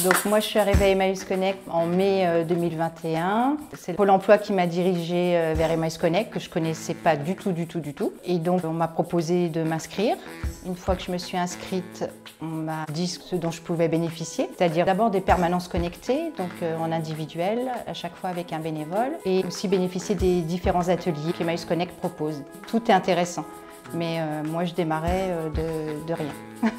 Donc moi je suis arrivée à Emmaüs Connect en mai 2021. C'est Pôle emploi qui m'a dirigée vers Emmaüs Connect que je connaissais pas du tout. Et donc on m'a proposé de m'inscrire. Une fois que je me suis inscrite, on m'a dit ce dont je pouvais bénéficier, c'est-à-dire d'abord des permanences connectées, donc en individuel, à chaque fois avec un bénévole, et aussi bénéficier des différents ateliers qu'Emmaüs Connect propose. Tout est intéressant, mais moi je démarrais de rien.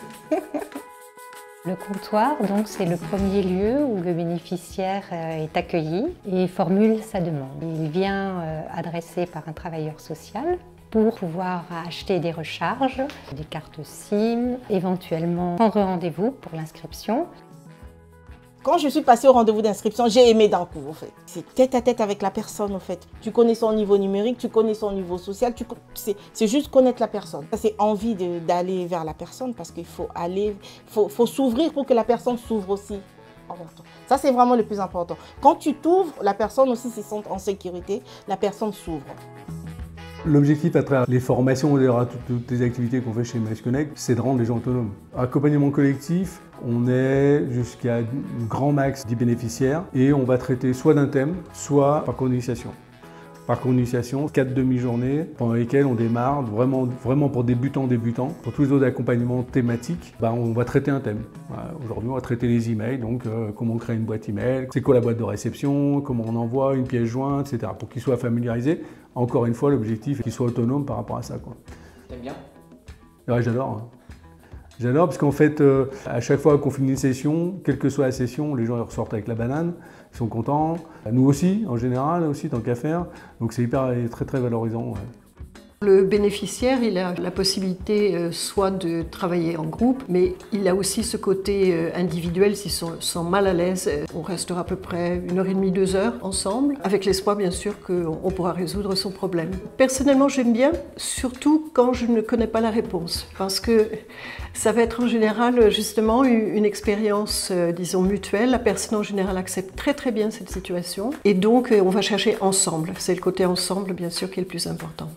Le comptoir, donc, c'est le premier lieu où le bénéficiaire est accueilli et formule sa demande. Il vient adressé par un travailleur social pour pouvoir acheter des recharges, des cartes SIM, éventuellement prendre rendez-vous pour l'inscription. Quand je suis passée au rendez-vous d'inscription, j'ai aimé d'un coup, en fait. C'est tête à tête avec la personne, en fait. Tu connais son niveau numérique, tu connais son niveau social, c'est juste connaître la personne. C'est envie d'aller vers la personne parce qu'il faut faut s'ouvrir pour que la personne s'ouvre aussi. Ça, c'est vraiment le plus important. Quand tu t'ouvres, la personne aussi se sent en sécurité, la personne s'ouvre. L'objectif à travers les formations et toutes les activités qu'on fait chez Emmaüs Connect, c'est de rendre les gens autonomes. Accompagnement collectif, on est jusqu'à un grand max 10 bénéficiaires et on va traiter soit d'un thème, soit par co-initiation. Par co-initiation, 4 demi-journées pendant lesquelles on démarre vraiment pour débutants. Pour tous les autres accompagnements thématiques, on va traiter un thème. Voilà, aujourd'hui, on va traiter les emails, donc comment créer une boîte email, c'est quoi la boîte de réception, comment on envoie une pièce jointe, etc. Pour qu'ils soient familiarisés. Encore une fois, l'objectif est qu'ils soient autonomes par rapport à ça. T'aimes bien? Ouais, j'adore. J'adore parce qu'en fait, à chaque fois qu'on finit une session, quelle que soit la session, les gens ils ressortent avec la banane, ils sont contents. Nous aussi, en général, aussi, tant qu'à faire. Donc c'est très valorisant. Ouais. Le bénéficiaire, il a la possibilité soit de travailler en groupe, mais il a aussi ce côté individuel. S'il se sent mal à l'aise, on restera à peu près 1h30, 2 heures ensemble, avec l'espoir bien sûr qu'on pourra résoudre son problème. Personnellement, j'aime bien, surtout quand je ne connais pas la réponse, parce que ça va être en général justement une expérience, disons, mutuelle. La personne en général accepte très bien cette situation, et donc on va chercher ensemble. C'est le côté ensemble, bien sûr, qui est le plus important.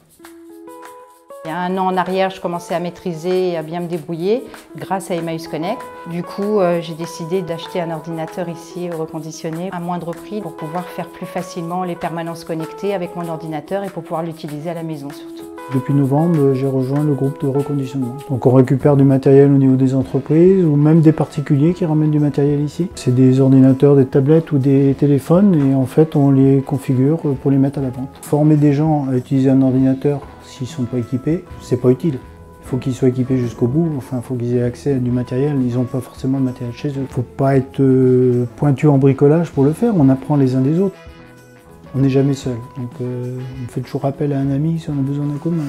Il y a 1 an en arrière, je commençais à maîtriser et à bien me débrouiller grâce à Emmaüs Connect. Du coup, j'ai décidé d'acheter un ordinateur ici reconditionné à moindre prix pour pouvoir faire plus facilement les permanences connectées avec mon ordinateur et pour pouvoir l'utiliser à la maison surtout. Depuis novembre, j'ai rejoint le groupe de reconditionnement. Donc on récupère du matériel au niveau des entreprises ou même des particuliers qui ramènent du matériel ici. C'est des ordinateurs, des tablettes ou des téléphones et en fait on les configure pour les mettre à la vente. Former des gens à utiliser un ordinateur s'ils ne sont pas équipés, c'est pas utile. Il faut qu'ils soient équipés jusqu'au bout, enfin il faut qu'ils aient accès à du matériel, ils n'ont pas forcément le matériel chez eux. Il ne faut pas être pointu en bricolage pour le faire, on apprend les uns des autres. On n'est jamais seul, donc on fait toujours appel à un ami si on a besoin d'un coup de main.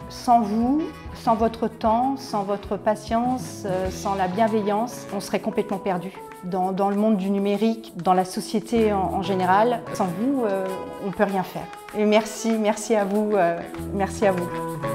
Sans vous, sans votre temps, sans votre patience, sans la bienveillance, on serait complètement perdu. Dans le monde du numérique, dans la société en général, sans vous, on ne peut rien faire. Et merci à vous, merci à vous.